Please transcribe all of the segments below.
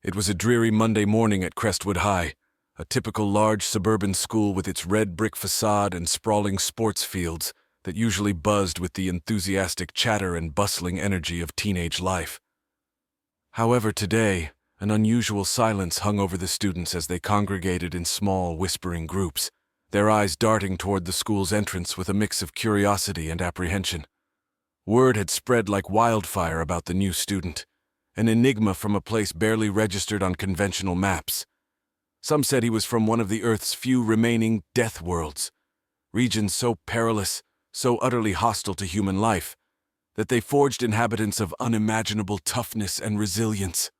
It was a dreary Monday morning at Crestwood High, a typical large suburban school with its red brick facade and sprawling sports fields that usually buzzed with the enthusiastic chatter and bustling energy of teenage life. However, today, an unusual silence hung over the students as they congregated in small, whispering groups, their eyes darting toward the school's entrance with a mix of curiosity and apprehension. Word had spread like wildfire about the new student, an enigma from a place barely registered on conventional maps. Some said he was from one of the Earth's few remaining Deathworlds, regions so perilous, so utterly hostile to human life, that they forged inhabitants of unimaginable toughness and resilience.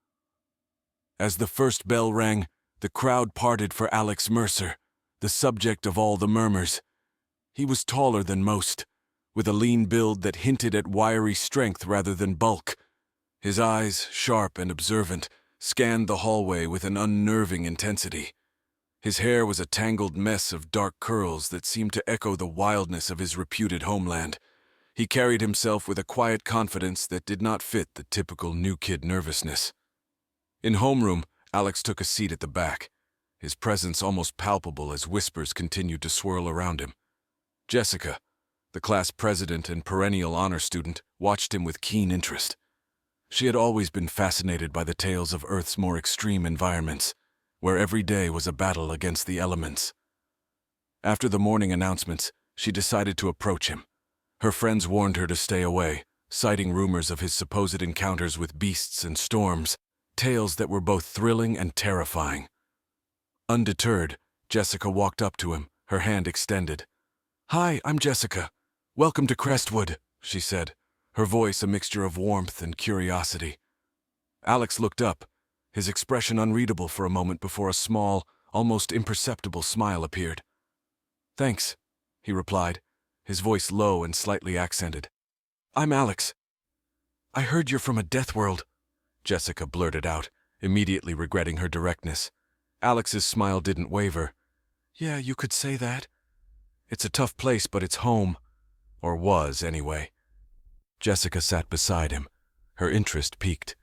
As the first bell rang, the crowd parted for Alex Mercer, the subject of all the murmurs. He was taller than most, with a lean build that hinted at wiry strength rather than bulk. His eyes, sharp and observant, scanned the hallway with an unnerving intensity. His hair was a tangled mess of dark curls that seemed to echo the wildness of his reputed homeland. He carried himself with a quiet confidence that did not fit the typical new kid nervousness. In homeroom, Alex took a seat at the back, his presence almost palpable as whispers continued to swirl around him. Jessica, the class president and perennial honor student, watched him with keen interest. She had always been fascinated by the tales of Earth's more extreme environments, where every day was a battle against the elements. After the morning announcements, she decided to approach him. Her friends warned her to stay away, citing rumors of his supposed encounters with beasts and storms, tales that were both thrilling and terrifying. Undeterred, Jessica walked up to him, her hand extended. "Hi, I'm Jessica. Welcome to Crestwood," she said, her voice a mixture of warmth and curiosity. Alex looked up, his expression unreadable for a moment before a small, almost imperceptible smile appeared. "Thanks," he replied, his voice low and slightly accented. "I'm Alex." "I heard you're from a Deathworld," Jessica blurted out, immediately regretting her directness. Alex's smile didn't waver. "Yeah, you could say that. It's a tough place, but it's home. Or was, anyway." Jessica sat beside him, her interest piqued.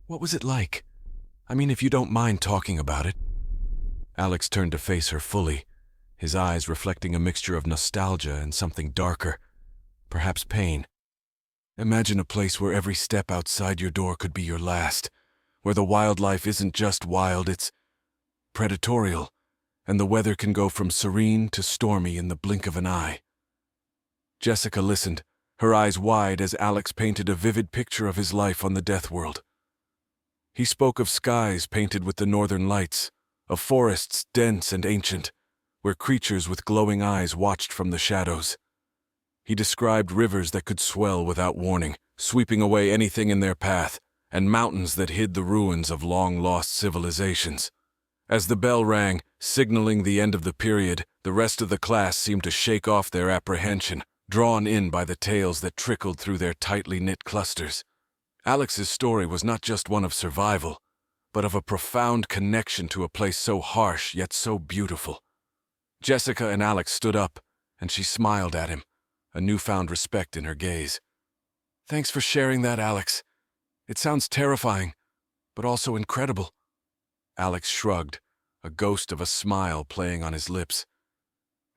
"What was it like? I mean, if you don't mind talking about it." Alex turned to face her fully, his eyes reflecting a mixture of nostalgia and something darker, perhaps pain. "Imagine a place where every step outside your door could be your last, where the wildlife isn't just wild, it's predatorial, and the weather can go from serene to stormy in the blink of an eye." Jessica listened, her eyes wide as Alex painted a vivid picture of his life on the Deathworld. He spoke of skies painted with the northern lights, of forests dense and ancient, where creatures with glowing eyes watched from the shadows. He described rivers that could swell without warning, sweeping away anything in their path, and mountains that hid the ruins of long-lost civilizations. As the bell rang, signaling the end of the period, the rest of the class seemed to shake off their apprehension, drawn in by the tales that trickled through their tightly knit clusters. Alex's story was not just one of survival, but of a profound connection to a place so harsh yet so beautiful. Jessica and Alex stood up, and she smiled at him, a newfound respect in her gaze. "Thanks for sharing that, Alex. It sounds terrifying, but also incredible." Alex shrugged, a ghost of a smile playing on his lips.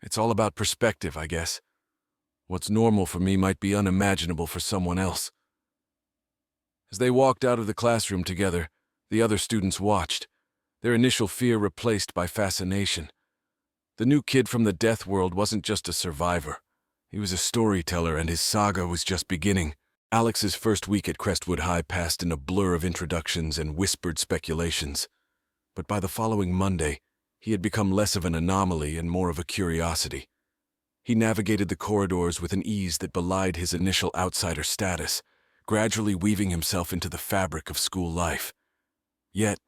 "It's all about perspective, I guess. What's normal for me might be unimaginable for someone else." As they walked out of the classroom together, the other students watched, their initial fear replaced by fascination. The new kid from the Deathworld wasn't just a survivor. He was a storyteller, and his saga was just beginning. Alex's first week at Crestwood High passed in a blur of introductions and whispered speculations. But by the following Monday, he had become less of an anomaly and more of a curiosity. He navigated the corridors with an ease that belied his initial outsider status, gradually weaving himself into the fabric of school life. Yet,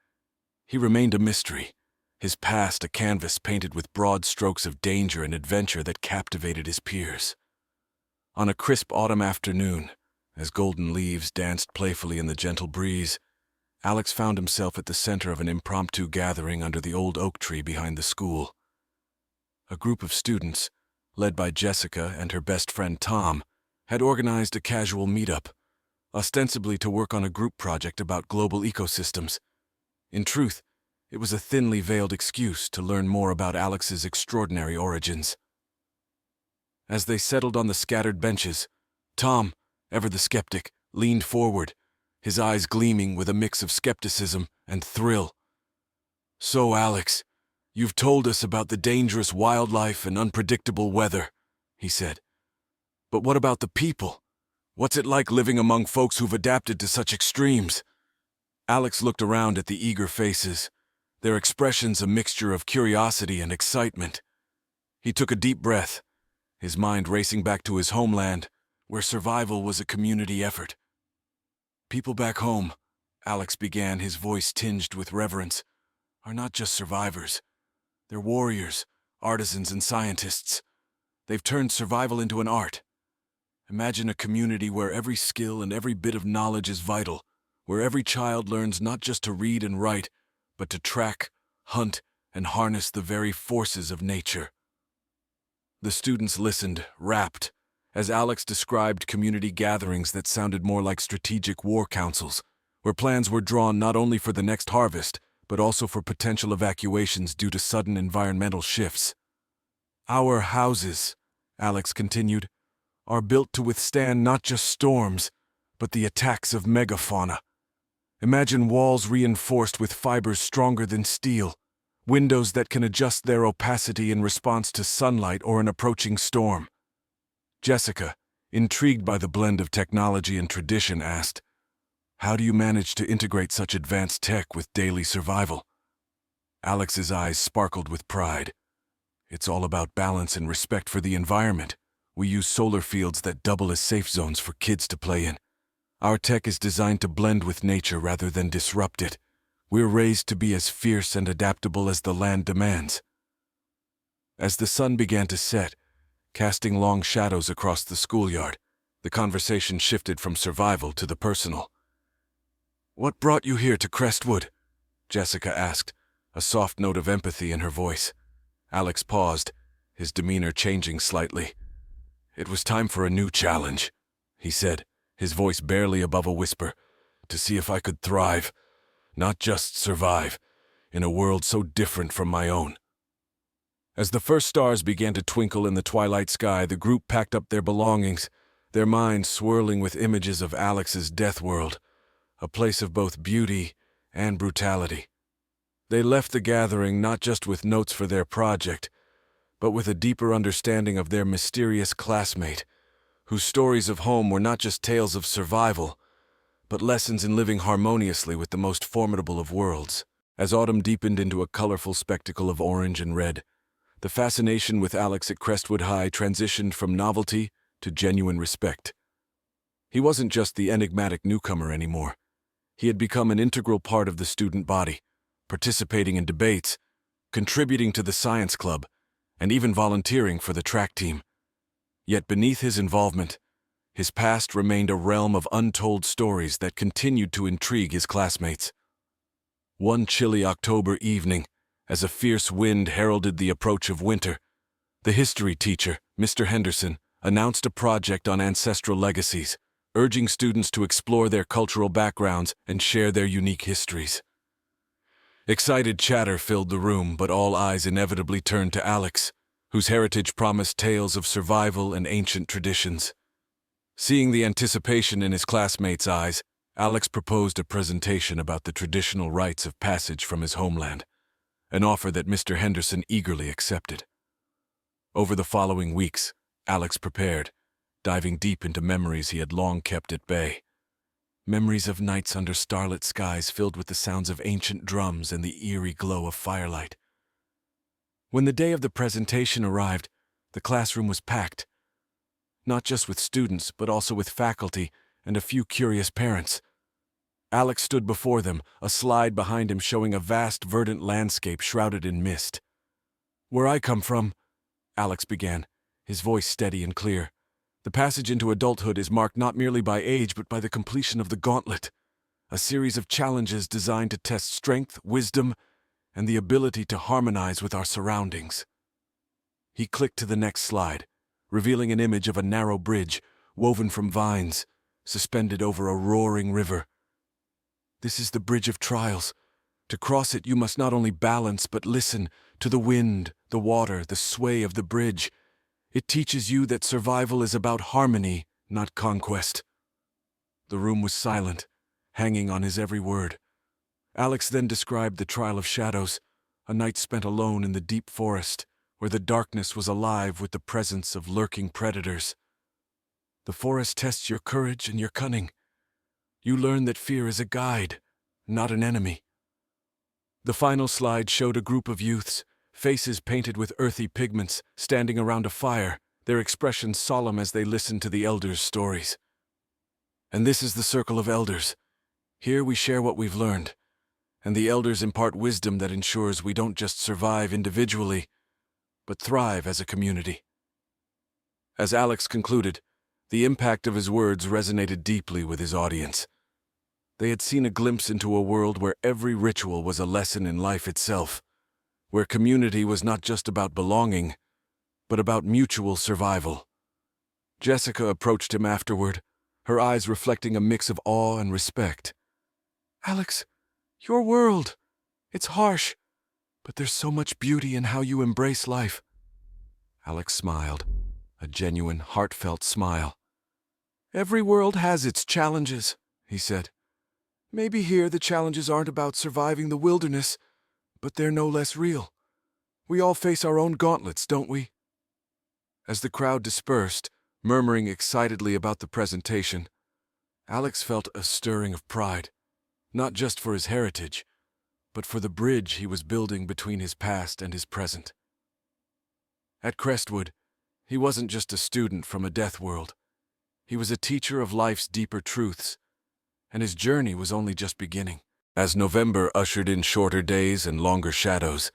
he remained a mystery, his past a canvas painted with broad strokes of danger and adventure that captivated his peers. On a crisp autumn afternoon, as golden leaves danced playfully in the gentle breeze, Alex found himself at the center of an impromptu gathering under the old oak tree behind the school. A group of students, led by Jessica and her best friend Tom, had organized a casual meetup, ostensibly to work on a group project about global ecosystems. In truth, it was a thinly veiled excuse to learn more about Alex's extraordinary origins. As they settled on the scattered benches, Tom, ever the skeptic, leaned forward, his eyes gleaming with a mix of skepticism and thrill. "So, Alex, you've told us about the dangerous wildlife and unpredictable weather," he said. "But what about the people? What's it like living among folks who've adapted to such extremes?" Alex looked around at the eager faces, their expressions a mixture of curiosity and excitement. He took a deep breath, his mind racing back to his homeland, where survival was a community effort. "People back home," Alex began, his voice tinged with reverence, "are not just survivors. They're warriors, artisans, and scientists. They've turned survival into an art. Imagine a community where every skill and every bit of knowledge is vital, where every child learns not just to read and write, but to track, hunt, and harness the very forces of nature." The students listened, rapt, as Alex described community gatherings that sounded more like strategic war councils, where plans were drawn not only for the next harvest, but also for potential evacuations due to sudden environmental shifts. "Our houses," Alex continued, "are built to withstand not just storms, but the attacks of megafauna. Imagine walls reinforced with fibers stronger than steel, windows that can adjust their opacity in response to sunlight or an approaching storm." Jessica, intrigued by the blend of technology and tradition, asked, "How do you manage to integrate such advanced tech with daily survival?" Alex's eyes sparkled with pride. "It's all about balance and respect for the environment. We use solar fields that double as safe zones for kids to play in. Our tech is designed to blend with nature rather than disrupt it. We're raised to be as fierce and adaptable as the land demands." As the sun began to set, casting long shadows across the schoolyard, the conversation shifted from survival to the personal. "What brought you here to Crestwood?" Jessica asked, a soft note of empathy in her voice. Alex paused, his demeanor changing slightly. "It was time for a new challenge," he said, his voice barely above a whisper, "to see if I could thrive, not just survive, in a world so different from my own." As the first stars began to twinkle in the twilight sky, the group packed up their belongings, their minds swirling with images of Alex's Deathworld, a place of both beauty and brutality. They left the gathering not just with notes for their project, but with a deeper understanding of their mysterious classmate, whose stories of home were not just tales of survival, but lessons in living harmoniously with the most formidable of worlds. As autumn deepened into a colorful spectacle of orange and red, the fascination with Alex at Crestwood High transitioned from novelty to genuine respect. He wasn't just the enigmatic newcomer anymore. He had become an integral part of the student body, participating in debates, contributing to the science club, and even volunteering for the track team. Yet beneath his involvement, his past remained a realm of untold stories that continued to intrigue his classmates. One chilly October evening, as a fierce wind heralded the approach of winter, the history teacher, Mr. Henderson, announced a project on ancestral legacies, urging students to explore their cultural backgrounds and share their unique histories. Excited chatter filled the room, but all eyes inevitably turned to Alex, whose heritage promised tales of survival and ancient traditions. Seeing the anticipation in his classmates' eyes, Alex proposed a presentation about the traditional rites of passage from his homeland, an offer that Mr. Henderson eagerly accepted. Over the following weeks, Alex prepared, diving deep into memories he had long kept at bay. Memories of nights under starlit skies filled with the sounds of ancient drums and the eerie glow of firelight. When the day of the presentation arrived, the classroom was packed, not just with students, but also with faculty and a few curious parents. Alex stood before them, a slide behind him showing a vast, verdant landscape shrouded in mist. "Where I come from," Alex began, his voice steady and clear, "the passage into adulthood is marked not merely by age, but by the completion of the gauntlet, a series of challenges designed to test strength, wisdom, and the ability to harmonize with our surroundings." He clicked to the next slide, revealing an image of a narrow bridge, woven from vines, suspended over a roaring river. "This is the Bridge of Trials, To cross it, you must not only balance but listen to the wind, the water, the sway of the bridge. It teaches you that survival is about harmony, not conquest. The room was silent, hanging on his every word. Alex then described the Trial of Shadows, a night spent alone in the deep forest, where the darkness was alive with the presence of lurking predators. The forest tests your courage and your cunning. You learn that fear is a guide, not an enemy. The final slide showed a group of youths, faces painted with earthy pigments, standing around a fire, their expressions solemn as they listened to the elders' stories. And this is the circle of elders. Here we share what we've learned, and the elders impart wisdom that ensures we don't just survive individually, but thrive as a community. As Alex concluded, the impact of his words resonated deeply with his audience. They had seen a glimpse into a world where every ritual was a lesson in life itself, where community was not just about belonging, but about mutual survival. Jessica approached him afterward, her eyes reflecting a mix of awe and respect. "Alex, your world, it's harsh, but there's so much beauty in how you embrace life." Alex smiled, a genuine, heartfelt smile. "Every world has its challenges," he said. "Maybe here the challenges aren't about surviving the wilderness, but they're no less real. We all face our own gauntlets, don't we?" As the crowd dispersed, murmuring excitedly about the presentation, Alex felt a stirring of pride, not just for his heritage, but for the bridge he was building between his past and his present. At Crestwood, he wasn't just a student from a Deathworld. He was a teacher of life's deeper truths, and his journey was only just beginning. As November ushered in shorter days and longer shadows,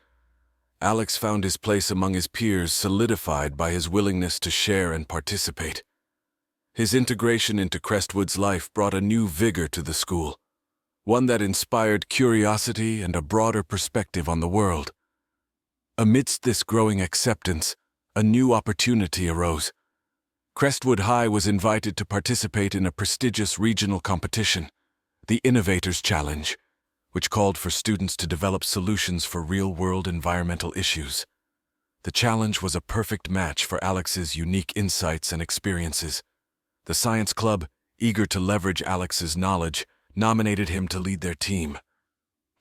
Alex found his place among his peers solidified by his willingness to share and participate. His integration into Crestwood's life brought a new vigor to the school, one that inspired curiosity and a broader perspective on the world. Amidst this growing acceptance, a new opportunity arose. Crestwood High was invited to participate in a prestigious regional competition, the Innovators Challenge, which called for students to develop solutions for real-world environmental issues. The challenge was a perfect match for Alex's unique insights and experiences. The science club, eager to leverage Alex's knowledge, nominated him to lead their team.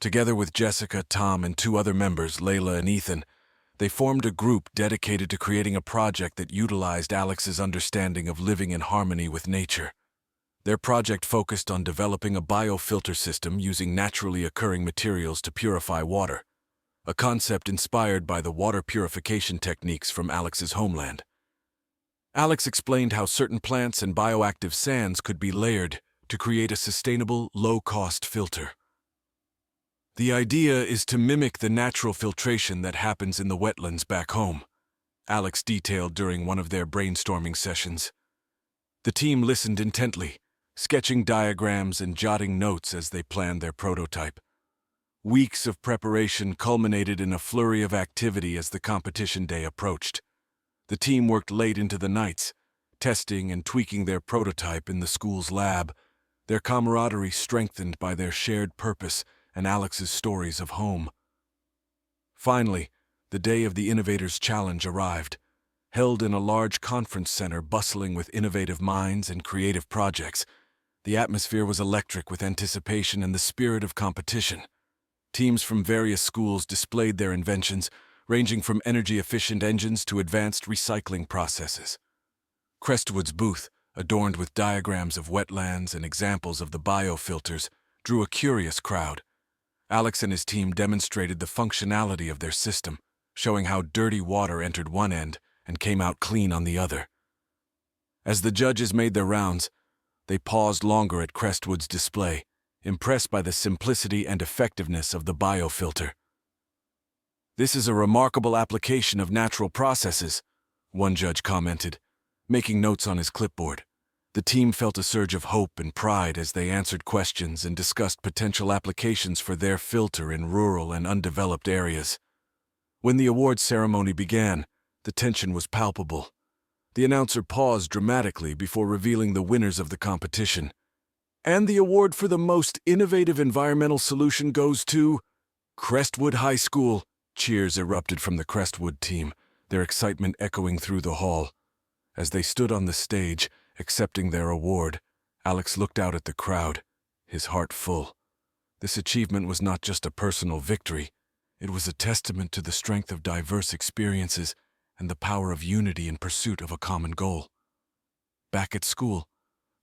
Together with Jessica, Tom, and two other members, Layla and Ethan, they formed a group dedicated to creating a project that utilized Alex's understanding of living in harmony with nature. Their project focused on developing a biofilter system using naturally occurring materials to purify water, a concept inspired by the water purification techniques from Alex's homeland. Alex explained how certain plants and bioactive sands could be layered to create a sustainable, low-cost filter. "The idea is to mimic the natural filtration that happens in the wetlands back home," Alex detailed during one of their brainstorming sessions. The team listened intently, sketching diagrams and jotting notes as they planned their prototype. Weeks of preparation culminated in a flurry of activity as the competition day approached. The team worked late into the nights, testing and tweaking their prototype in the school's lab, their camaraderie strengthened by their shared purpose and Alex's stories of home. Finally, the day of the Innovators Challenge arrived, held in a large conference center bustling with innovative minds and creative projects. The atmosphere was electric with anticipation and the spirit of competition. Teams from various schools displayed their inventions, ranging from energy-efficient engines to advanced recycling processes. Crestwood's booth, adorned with diagrams of wetlands and examples of the biofilters, drew a curious crowd. Alex and his team demonstrated the functionality of their system, showing how dirty water entered one end and came out clean on the other. As the judges made their rounds, they paused longer at Crestwood's display, impressed by the simplicity and effectiveness of the biofilter. "This is a remarkable application of natural processes," one judge commented, making notes on his clipboard. The team felt a surge of hope and pride as they answered questions and discussed potential applications for their filter in rural and undeveloped areas. When the awards ceremony began, the tension was palpable. The announcer paused dramatically before revealing the winners of the competition. "And the award for the most innovative environmental solution goes to..." Crestwood High School! Cheers erupted from the Crestwood team, their excitement echoing through the hall. As they stood on the stage, accepting their award, Alex looked out at the crowd, his heart full. This achievement was not just a personal victory, it was a testament to the strength of diverse experiences and the power of unity in pursuit of a common goal. Back at school,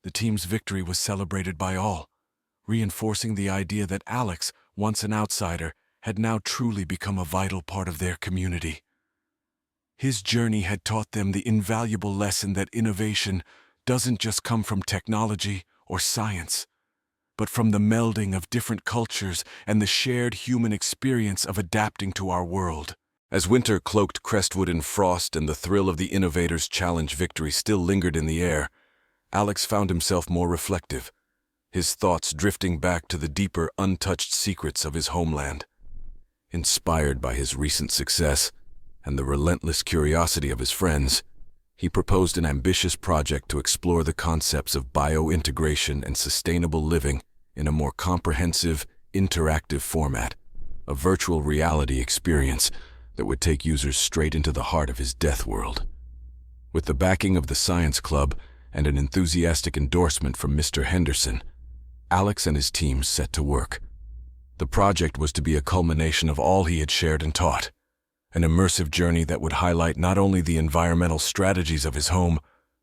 the team's victory was celebrated by all, reinforcing the idea that Alex, once an outsider, had now truly become a vital part of their community. His journey had taught them the invaluable lesson that innovation doesn't just come from technology or science, but from the melding of different cultures and the shared human experience of adapting to our world. As winter cloaked Crestwood in frost and the thrill of the Innovators' Challenge victory still lingered in the air, Alex found himself more reflective, his thoughts drifting back to the deeper, untouched secrets of his homeland. Inspired by his recent success and the relentless curiosity of his friends, he proposed an ambitious project to explore the concepts of biointegration and sustainable living in a more comprehensive, interactive format, a virtual reality experience that would take users straight into the heart of his Deathworld. With the backing of the Science Club and an enthusiastic endorsement from Mr. Henderson, Alex and his team set to work. The project was to be a culmination of all he had shared and taught, an immersive journey that would highlight not only the environmental strategies of his home,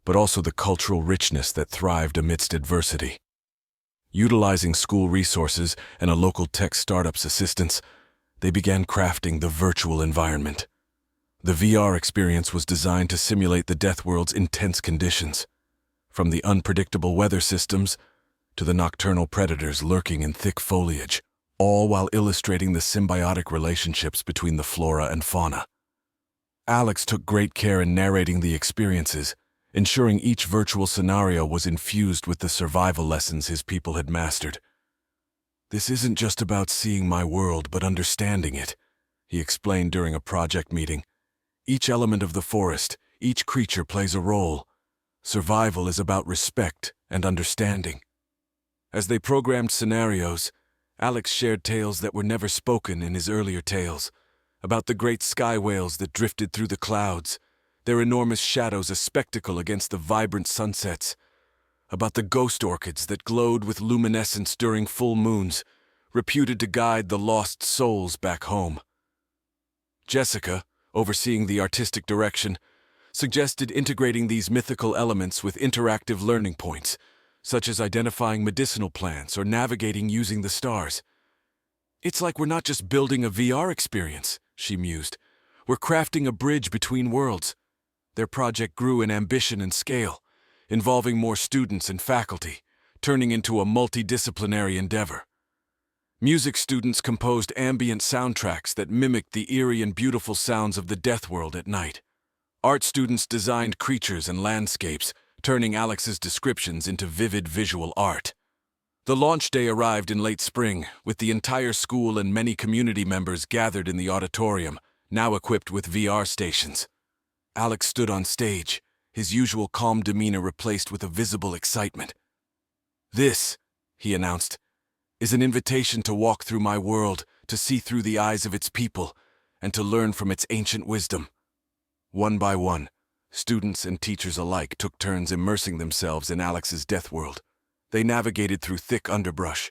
but also the cultural richness that thrived amidst adversity. Utilizing school resources and a local tech startup's assistance, they began crafting the virtual environment. The VR experience was designed to simulate the Deathworld's intense conditions, from the unpredictable weather systems to the nocturnal predators lurking in thick foliage, all while illustrating the symbiotic relationships between the flora and fauna. Alex took great care in narrating the experiences, ensuring each virtual scenario was infused with the survival lessons his people had mastered. "This isn't just about seeing my world, but understanding it," he explained during a project meeting. "Each element of the forest, each creature plays a role. Survival is about respect and understanding." As they programmed scenarios, Alex shared tales that were never spoken in his earlier tales, about the great sky whales that drifted through the clouds, their enormous shadows a spectacle against the vibrant sunsets, about the ghost orchids that glowed with luminescence during full moons, reputed to guide the lost souls back home. Jessica, overseeing the artistic direction, suggested integrating these mythical elements with interactive learning points, such as identifying medicinal plants or navigating using the stars. "It's like we're not just building a VR experience," she mused. "We're crafting a bridge between worlds." Their project grew in ambition and scale, involving more students and faculty, turning into a multidisciplinary endeavor. Music students composed ambient soundtracks that mimicked the eerie and beautiful sounds of the Deathworld at night. Art students designed creatures and landscapes, turning Alex's descriptions into vivid visual art. The launch day arrived in late spring, with the entire school and many community members gathered in the auditorium, now equipped with VR stations. Alex stood on stage, his usual calm demeanor replaced with a visible excitement. "This," he announced, "is an invitation to walk through my world, to see through the eyes of its people, and to learn from its ancient wisdom." One by one, students and teachers alike took turns immersing themselves in Alex's Deathworld. They navigated through thick underbrush,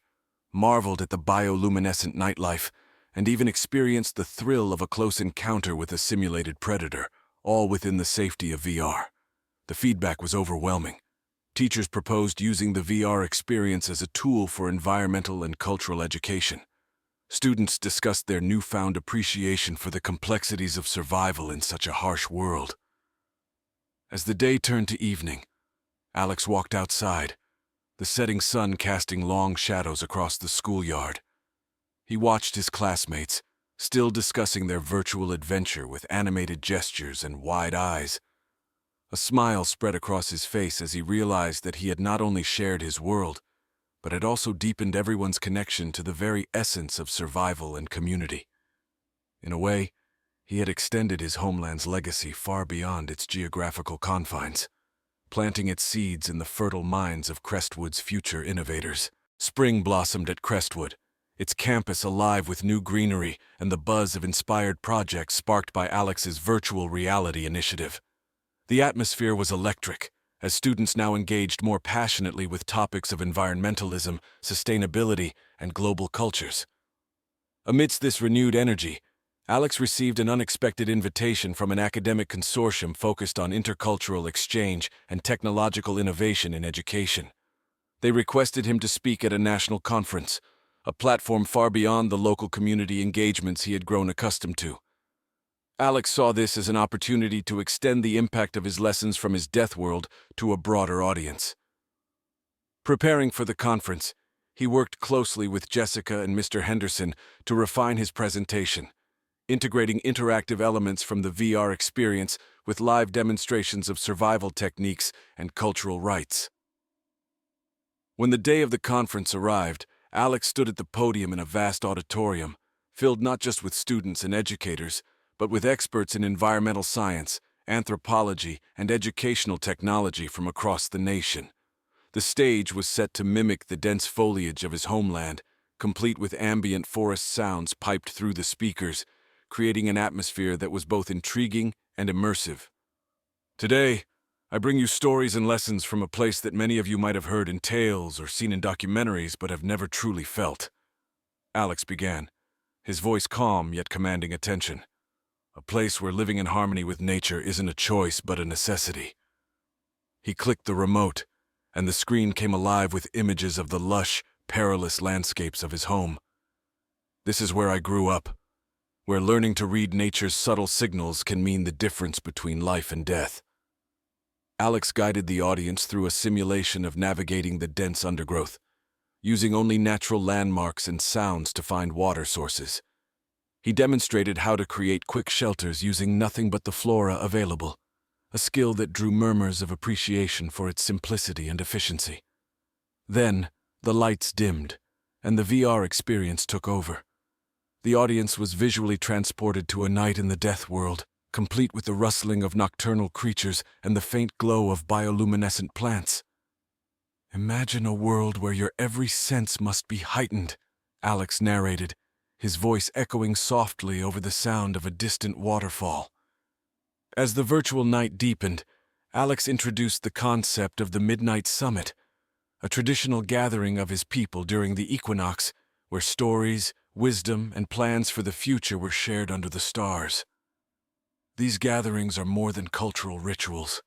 marveled at the bioluminescent nightlife, and even experienced the thrill of a close encounter with a simulated predator, all within the safety of VR. The feedback was overwhelming. Teachers proposed using the VR experience as a tool for environmental and cultural education. Students discussed their newfound appreciation for the complexities of survival in such a harsh world. As the day turned to evening, Alex walked outside, the setting sun casting long shadows across the schoolyard. He watched his classmates, still discussing their virtual adventure with animated gestures and wide eyes. A smile spread across his face as he realized that he had not only shared his world, but had also deepened everyone's connection to the very essence of survival and community. In a way, he had extended his homeland's legacy far beyond its geographical confines, planting its seeds in the fertile minds of Crestwood's future innovators. Spring blossomed at Crestwood, its campus alive with new greenery and the buzz of inspired projects sparked by Alex's virtual reality initiative. The atmosphere was electric, as students now engaged more passionately with topics of environmentalism, sustainability, and global cultures. Amidst this renewed energy, Alex received an unexpected invitation from an academic consortium focused on intercultural exchange and technological innovation in education. They requested him to speak at a national conference, a platform far beyond the local community engagements he had grown accustomed to. Alex saw this as an opportunity to extend the impact of his lessons from his Deathworld to a broader audience. Preparing for the conference, he worked closely with Jessica and Mr. Henderson to refine his presentation, integrating interactive elements from the VR experience with live demonstrations of survival techniques and cultural rites. When the day of the conference arrived, Alex stood at the podium in a vast auditorium, filled not just with students and educators, but with experts in environmental science, anthropology, and educational technology from across the nation. The stage was set to mimic the dense foliage of his homeland, complete with ambient forest sounds piped through the speakers, creating an atmosphere that was both intriguing and immersive. Today, I bring you stories and lessons from a place that many of you might have heard in tales or seen in documentaries but have never truly felt. Alex began, his voice calm yet commanding attention. A place where living in harmony with nature isn't a choice but a necessity. He clicked the remote, and the screen came alive with images of the lush, perilous landscapes of his home. This is where I grew up, where learning to read nature's subtle signals can mean the difference between life and death. Alex guided the audience through a simulation of navigating the dense undergrowth, using only natural landmarks and sounds to find water sources. He demonstrated how to create quick shelters using nothing but the flora available, a skill that drew murmurs of appreciation for its simplicity and efficiency. Then, the lights dimmed, and the VR experience took over. The audience was visually transported to a night in the Deathworld, complete with the rustling of nocturnal creatures and the faint glow of bioluminescent plants. "Imagine a world where your every sense must be heightened," Alex narrated, his voice echoing softly over the sound of a distant waterfall. As the virtual night deepened, Alex introduced the concept of the Midnight Summit, a traditional gathering of his people during the equinox, where stories, wisdom, and plans for the future were shared under the stars. These gatherings are more than cultural rituals.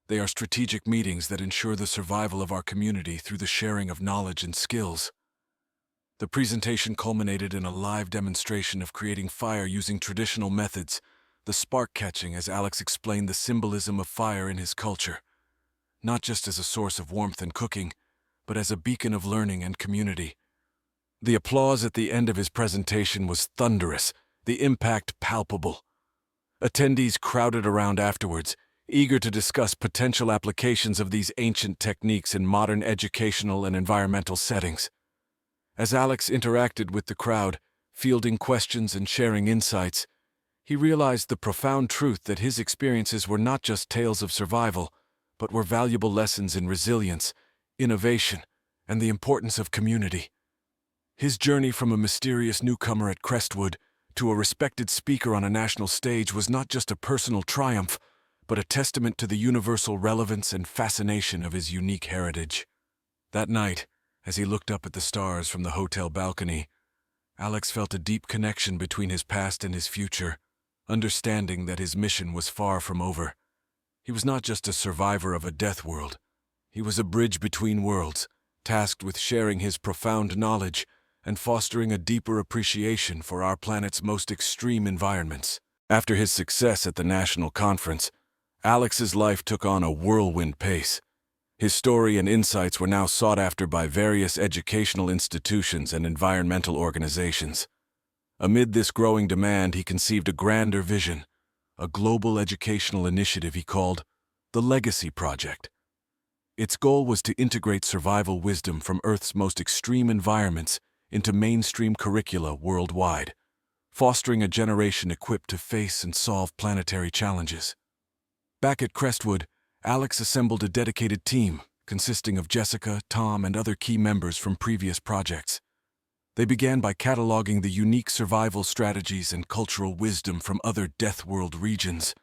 They are strategic meetings that ensure the survival of our community through the sharing of knowledge and skills. The presentation culminated in a live demonstration of creating fire using traditional methods, the spark catching as Alex explained the symbolism of fire in his culture, not just as a source of warmth and cooking, but as a beacon of learning and community. The applause at the end of his presentation was thunderous, the impact palpable. Attendees crowded around afterwards, eager to discuss potential applications of these ancient techniques in modern educational and environmental settings. As Alex interacted with the crowd, fielding questions and sharing insights, he realized the profound truth that his experiences were not just tales of survival, but were valuable lessons in resilience, innovation, and the importance of community. His journey from a mysterious newcomer at Crestwood to a respected speaker on a national stage was not just a personal triumph, but a testament to the universal relevance and fascination of his unique heritage. That night, as he looked up at the stars from the hotel balcony, Alex felt a deep connection between his past and his future, understanding that his mission was far from over. He was not just a survivor of a death world. He was a bridge between worlds, tasked with sharing his profound knowledge and fostering a deeper appreciation for our planet's most extreme environments. After his success at the national conference, Alex's life took on a whirlwind pace. His story and insights were now sought after by various educational institutions and environmental organizations. Amid this growing demand, he conceived a grander vision, a global educational initiative he called the Legacy Project. Its goal was to integrate survival wisdom from Earth's most extreme environments into mainstream curricula worldwide, fostering a generation equipped to face and solve planetary challenges. Back at Crestwood, Alex assembled a dedicated team consisting of Jessica, Tom, and other key members from previous projects. They began by cataloging the unique survival strategies and cultural wisdom from other Deathworld regions,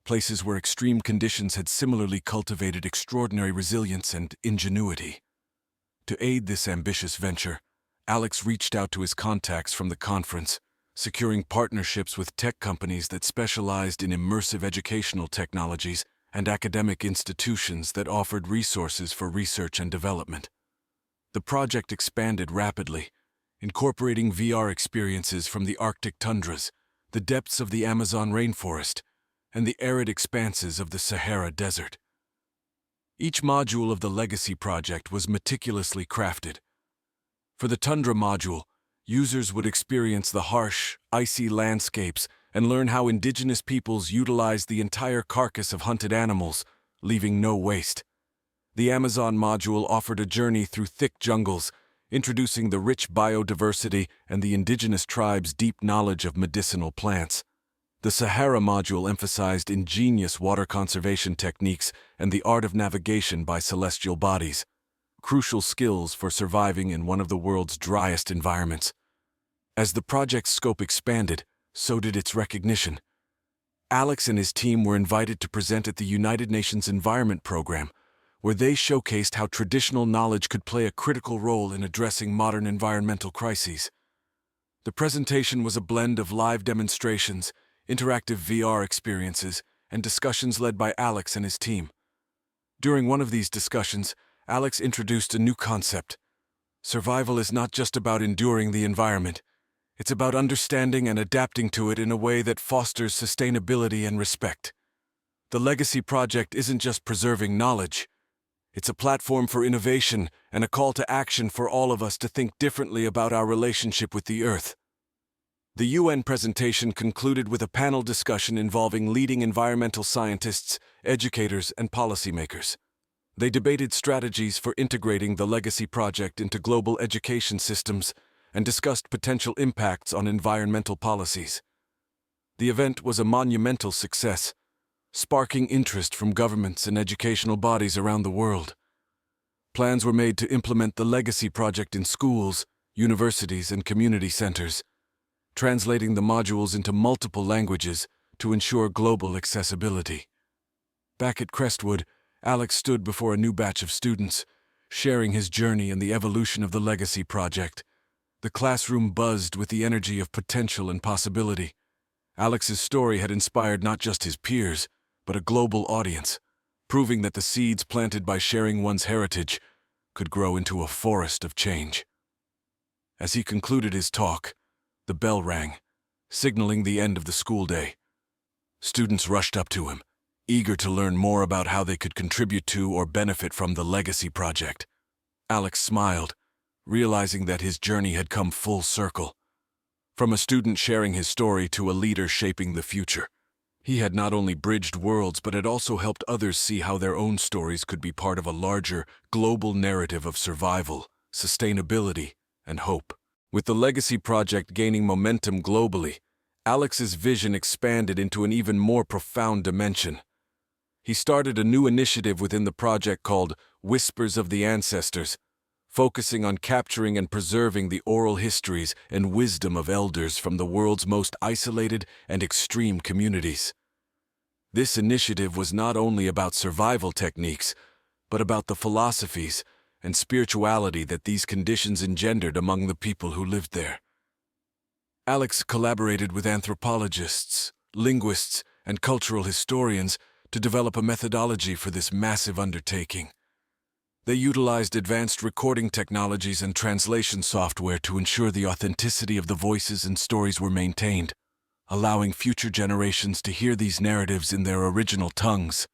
places where extreme conditions had similarly cultivated extraordinary resilience and ingenuity. To aid this ambitious venture, Alex reached out to his contacts from the conference, securing partnerships with tech companies that specialized in immersive educational technologies and academic institutions that offered resources for research and development. The project expanded rapidly, incorporating VR experiences from the Arctic tundras, the depths of the Amazon rainforest, and the arid expanses of the Sahara Desert. Each module of the Legacy project was meticulously crafted. For the Tundra module, users would experience the harsh, icy landscapes and learn how indigenous peoples utilized the entire carcass of hunted animals, leaving no waste. The Amazon module offered a journey through thick jungles, introducing the rich biodiversity and the indigenous tribes' deep knowledge of medicinal plants. The Sahara module emphasized ingenious water conservation techniques and the art of navigation by celestial bodies, crucial skills for surviving in one of the world's driest environments. As the project's scope expanded, so did its recognition. Alex and his team were invited to present at the United Nations Environment Program, where they showcased how traditional knowledge could play a critical role in addressing modern environmental crises. The presentation was a blend of live demonstrations, interactive VR experiences, and discussions led by Alex and his team. During one of these discussions, Alex introduced a new concept. Survival is not just about enduring the environment. It's about understanding and adapting to it in a way that fosters sustainability and respect. The Legacy project isn't just preserving knowledge. It's a platform for innovation and a call to action for all of us to think differently about our relationship with the Earth. The UN presentation concluded with a panel discussion involving leading environmental scientists, educators, and policymakers. They debated strategies for integrating the Legacy project into global education systems and discussed potential impacts on environmental policies. The event was a monumental success, sparking interest from governments and educational bodies around the world. Plans were made to implement the Legacy project in schools, universities, and community centers, translating the modules into multiple languages to ensure global accessibility. Back at Crestwood, Alex stood before a new batch of students, sharing his journey and the evolution of the Legacy project. The classroom buzzed with the energy of potential and possibility. Alex's story had inspired not just his peers, but a global audience, proving that the seeds planted by sharing one's heritage could grow into a forest of change. As he concluded his talk, the bell rang, signaling the end of the school day. Students rushed up to him, eager to learn more about how they could contribute to or benefit from the Legacy project. Alex smiled, realizing that his journey had come full circle. From a student sharing his story to a leader shaping the future, he had not only bridged worlds but had also helped others see how their own stories could be part of a larger, global narrative of survival, sustainability, and hope. With the Legacy project gaining momentum globally, Alex's vision expanded into an even more profound dimension. He started a new initiative within the project called Whispers of the Ancestors, focusing on capturing and preserving the oral histories and wisdom of elders from the world's most isolated and extreme communities. This initiative was not only about survival techniques, but about the philosophies and spirituality that these conditions engendered among the people who lived there. Alex collaborated with anthropologists, linguists, and cultural historians to develop a methodology for this massive undertaking. They utilized advanced recording technologies and translation software to ensure the authenticity of the voices and stories were maintained, allowing future generations to hear these narratives in their original tongues,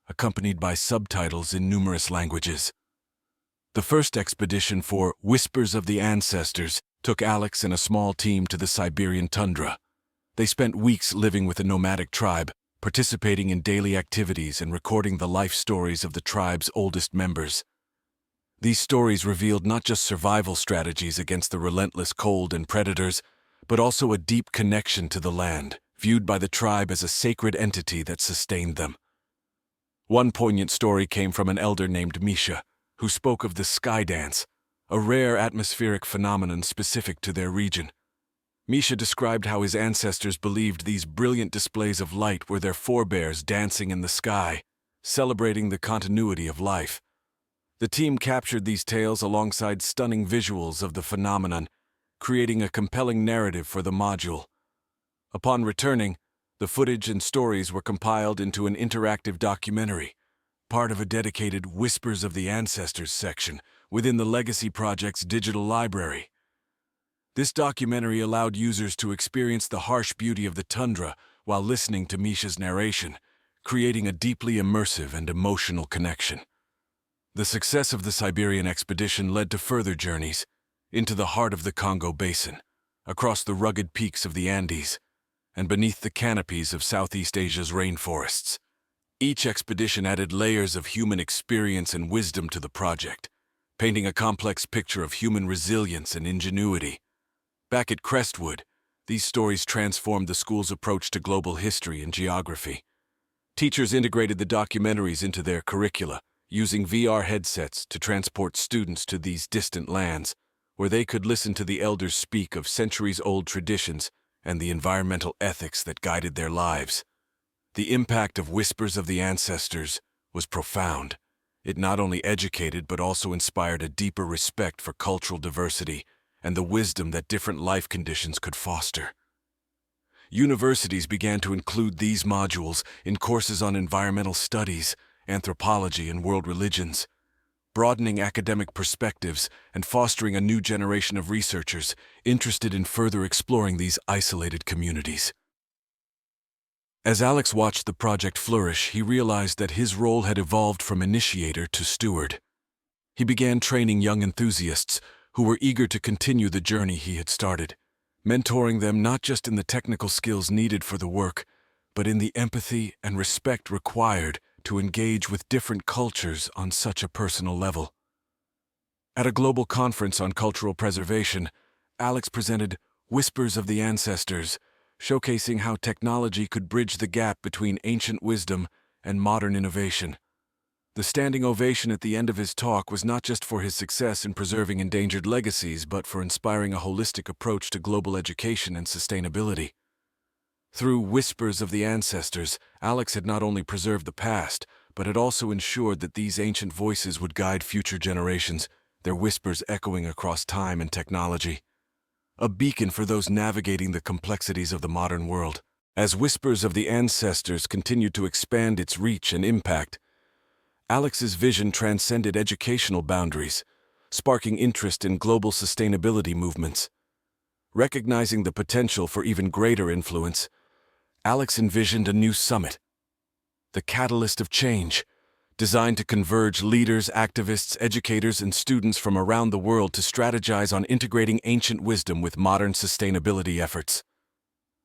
accompanied by subtitles in numerous languages. The first expedition for Whispers of the Ancestors took Alex and a small team to the Siberian tundra. They spent weeks living with a nomadic tribe, participating in daily activities and recording the life stories of the tribe's oldest members. These stories revealed not just survival strategies against the relentless cold and predators, but also a deep connection to the land, viewed by the tribe as a sacred entity that sustained them. One poignant story came from an elder named Misha, who spoke of the sky dance, a rare atmospheric phenomenon specific to their region. Misha described how his ancestors believed these brilliant displays of light were their forebears dancing in the sky, celebrating the continuity of life. The team captured these tales alongside stunning visuals of the phenomenon, creating a compelling narrative for the module. Upon returning, the footage and stories were compiled into an interactive documentary, part of a dedicated Whispers of the Ancestors section within the Legacy Project's digital library. This documentary allowed users to experience the harsh beauty of the tundra while listening to Misha's narration, creating a deeply immersive and emotional connection. The success of the Siberian expedition led to further journeys into the heart of the Congo Basin, across the rugged peaks of the Andes, and beneath the canopies of Southeast Asia's rainforests. Each expedition added layers of human experience and wisdom to the project, painting a complex picture of human resilience and ingenuity. Back at Crestwood, these stories transformed the school's approach to global history and geography. Teachers integrated the documentaries into their curricula, using VR headsets to transport students to these distant lands, where they could listen to the elders speak of centuries-old traditions and the environmental ethics that guided their lives. The impact of Whispers of the Ancestors was profound. It not only educated but also inspired a deeper respect for cultural diversity and the wisdom that different life conditions could foster. Universities began to include these modules in courses on environmental studies, anthropology, and world religions, broadening academic perspectives and fostering a new generation of researchers interested in further exploring these isolated communities. As Alex watched the project flourish, he realized that his role had evolved from initiator to steward. He began training young enthusiasts who were eager to continue the journey he had started, mentoring them not just in the technical skills needed for the work, but in the empathy and respect required to engage with different cultures on such a personal level. At a global conference on cultural preservation, Alex presented Whispers of the Ancestors, showcasing how technology could bridge the gap between ancient wisdom and modern innovation. The standing ovation at the end of his talk was not just for his success in preserving endangered legacies, but for inspiring a holistic approach to global education and sustainability. Through Whispers of the Ancestors, Alex had not only preserved the past, but had also ensured that these ancient voices would guide future generations, their whispers echoing across time and technology. A beacon for those navigating the complexities of the modern world. As Whispers of the Ancestors continued to expand its reach and impact, Alex's vision transcended educational boundaries, sparking interest in global sustainability movements. Recognizing the potential for even greater influence, Alex envisioned a new summit, the Catalyst of Change, designed to converge leaders, activists, educators, and students from around the world to strategize on integrating ancient wisdom with modern sustainability efforts.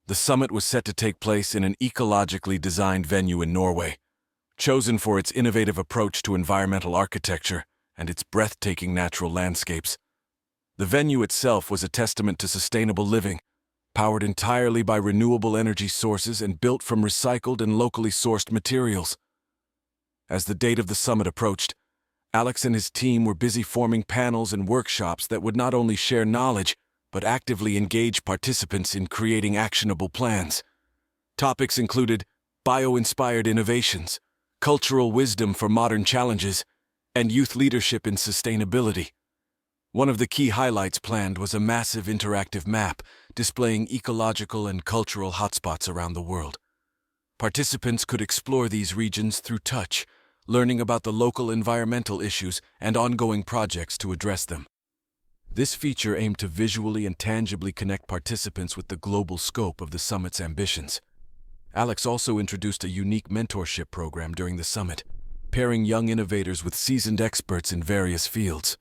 The summit was set to take place in an ecologically designed venue in Norway, chosen for its innovative approach to environmental architecture and its breathtaking natural landscapes. The venue itself was a testament to sustainable living, powered entirely by renewable energy sources and built from recycled and locally sourced materials. As the date of the summit approached, Alex and his team were busy forming panels and workshops that would not only share knowledge, but actively engage participants in creating actionable plans. Topics included bio-inspired innovations, cultural wisdom for modern challenges, and youth leadership in sustainability. One of the key highlights planned was a massive interactive map displaying ecological and cultural hotspots around the world. Participants could explore these regions through touch, learning about the local environmental issues and ongoing projects to address them. This feature aimed to visually and tangibly connect participants with the global scope of the summit's ambitions. Alex also introduced a unique mentorship program during the summit, pairing young innovators with seasoned experts in various fields.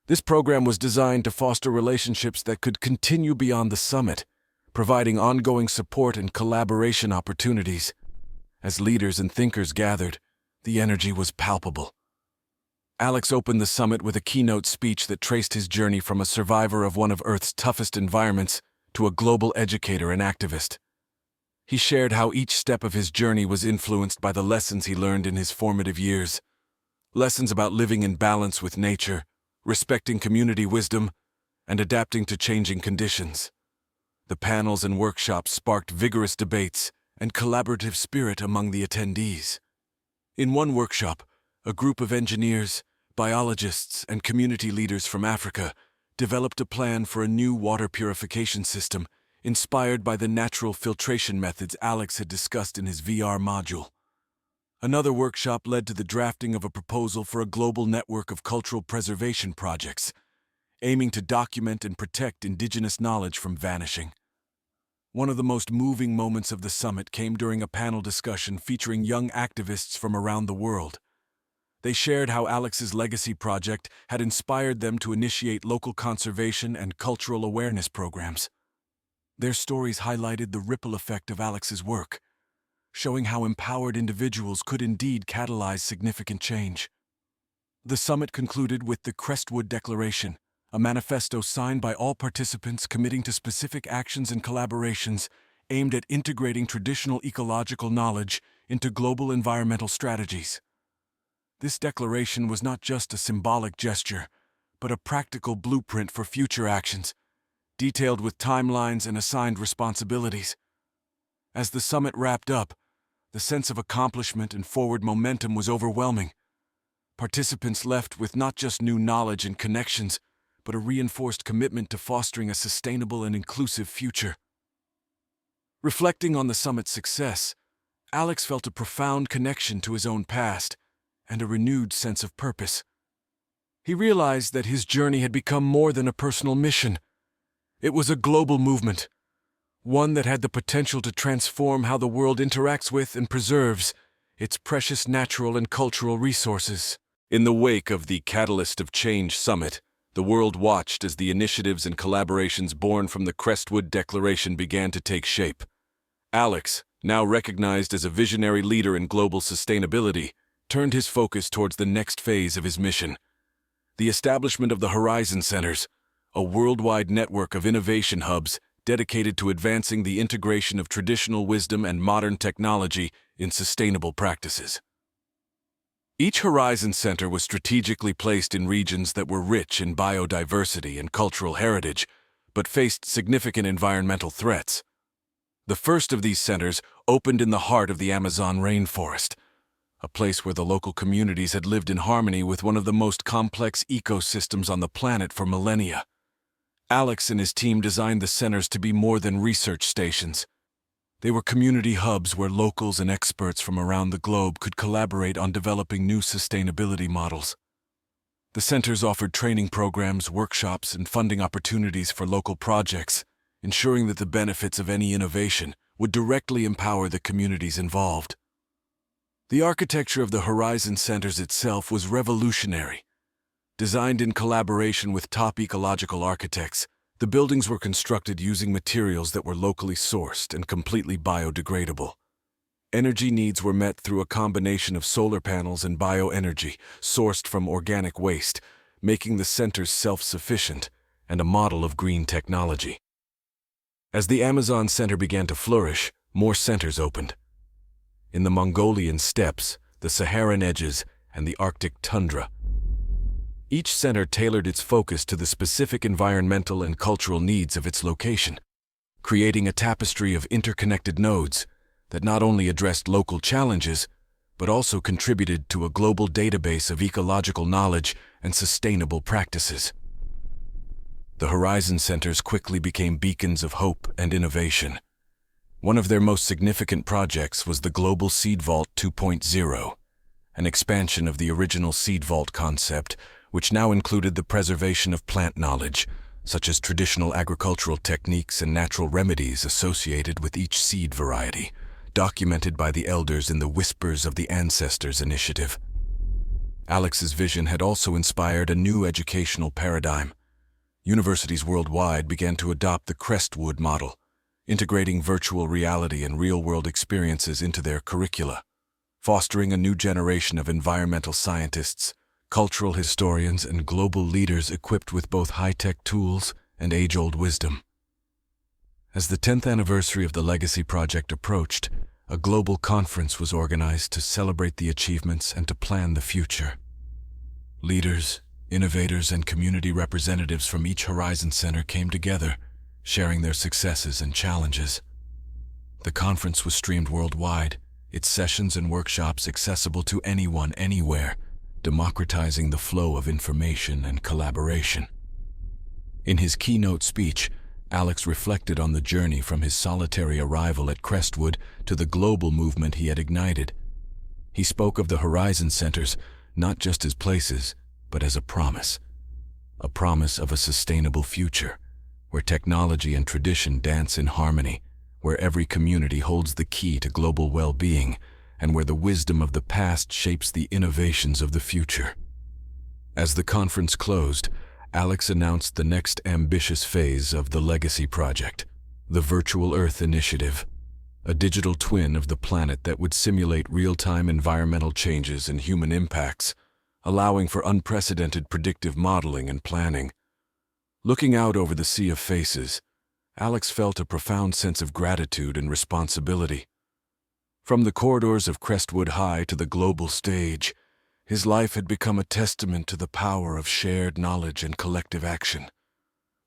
This program was designed to foster relationships that could continue beyond the summit, providing ongoing support and collaboration opportunities. As leaders and thinkers gathered, the energy was palpable. Alex opened the summit with a keynote speech that traced his journey from a survivor of one of Earth's toughest environments to a global educator and activist. He shared how each step of his journey was influenced by the lessons he learned in his formative years. Lessons about living in balance with nature, respecting community wisdom, and adapting to changing conditions. The panels and workshops sparked vigorous debates and collaborative spirit among the attendees. In one workshop, a group of engineers, biologists, and community leaders from Africa developed a plan for a new water purification system inspired by the natural filtration methods Alex had discussed in his VR module. Another workshop led to the drafting of a proposal for a global network of cultural preservation projects, aiming to document and protect indigenous knowledge from vanishing. One of the most moving moments of the summit came during a panel discussion featuring young activists from around the world. They shared how Alex's legacy project had inspired them to initiate local conservation and cultural awareness programs. Their stories highlighted the ripple effect of Alex's work, showing how empowered individuals could indeed catalyze significant change. The summit concluded with the Crestwood Declaration, a manifesto signed by all participants committing to specific actions and collaborations aimed at integrating traditional ecological knowledge into global environmental strategies. This declaration was not just a symbolic gesture, but a practical blueprint for future actions, detailed with timelines and assigned responsibilities. As the summit wrapped up, the sense of accomplishment and forward momentum was overwhelming. Participants left with not just new knowledge and connections, but a reinforced commitment to fostering a sustainable and inclusive future. Reflecting on the summit's success, Alex felt a profound connection to his own past and a renewed sense of purpose. He realized that his journey had become more than a personal mission. It was a global movement, one that had the potential to transform how the world interacts with and preserves its precious natural and cultural resources. In the wake of the Catalyst of Change Summit, the world watched as the initiatives and collaborations born from the Crestwood Declaration began to take shape. Alex, now recognized as a visionary leader in global sustainability, turned his focus towards the next phase of his mission: the establishment of the Horizon Centers, a worldwide network of innovation hubs dedicated to advancing the integration of traditional wisdom and modern technology in sustainable practices. Each Horizon Center was strategically placed in regions that were rich in biodiversity and cultural heritage, but faced significant environmental threats. The first of these centers opened in the heart of the Amazon rainforest, a place where the local communities had lived in harmony with one of the most complex ecosystems on the planet for millennia. Alex and his team designed the centers to be more than research stations. They were community hubs where locals and experts from around the globe could collaborate on developing new sustainability models. The centers offered training programs, workshops, and funding opportunities for local projects, ensuring that the benefits of any innovation would directly empower the communities involved. The architecture of the Horizon Centers itself was revolutionary. Designed in collaboration with top ecological architects, the buildings were constructed using materials that were locally sourced and completely biodegradable. Energy needs were met through a combination of solar panels and bioenergy sourced from organic waste, making the centers self-sufficient and a model of green technology. As the Amazon Center began to flourish, more centers opened. In the Mongolian steppes, the Saharan edges, and the Arctic tundra, each center tailored its focus to the specific environmental and cultural needs of its location, creating a tapestry of interconnected nodes that not only addressed local challenges, but also contributed to a global database of ecological knowledge and sustainable practices. The Horizon Centers quickly became beacons of hope and innovation. One of their most significant projects was the Global Seed Vault 2.0, an expansion of the original Seed Vault concept, which now included the preservation of plant knowledge, such as traditional agricultural techniques and natural remedies associated with each seed variety, documented by the elders in the Whispers of the Ancestors initiative. Alex's vision had also inspired a new educational paradigm. Universities worldwide began to adopt the Crestwood model, integrating virtual reality and real-world experiences into their curricula, fostering a new generation of environmental scientists, cultural historians, and global leaders equipped with both high-tech tools and age-old wisdom. As the 10th anniversary of the Legacy Project approached, a global conference was organized to celebrate the achievements and to plan the future. Leaders, Innovators and community representatives from each Horizon Center came together, sharing their successes and challenges. The conference was streamed worldwide, its sessions and workshops accessible to anyone, anywhere, democratizing the flow of information and collaboration. In his keynote speech, Alex reflected on the journey from his solitary arrival at Crestwood to the global movement he had ignited. He spoke of the Horizon Centers not just as places, but as a promise of a sustainable future, where technology and tradition dance in harmony, where every community holds the key to global well-being, and where the wisdom of the past shapes the innovations of the future. As the conference closed, Alex announced the next ambitious phase of the Legacy Project, the Virtual Earth Initiative, a digital twin of the planet that would simulate real-time environmental changes and human impacts, allowing for unprecedented predictive modeling and planning. Looking out over the sea of faces, Alex felt a profound sense of gratitude and responsibility. From the corridors of Crestwood High to the global stage, his life had become a testament to the power of shared knowledge and collective action.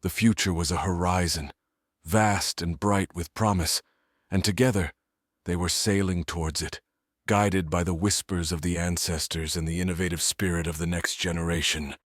The future was a horizon, vast and bright with promise, and together they were sailing towards it, guided by the whispers of the ancestors and the innovative spirit of the next generation.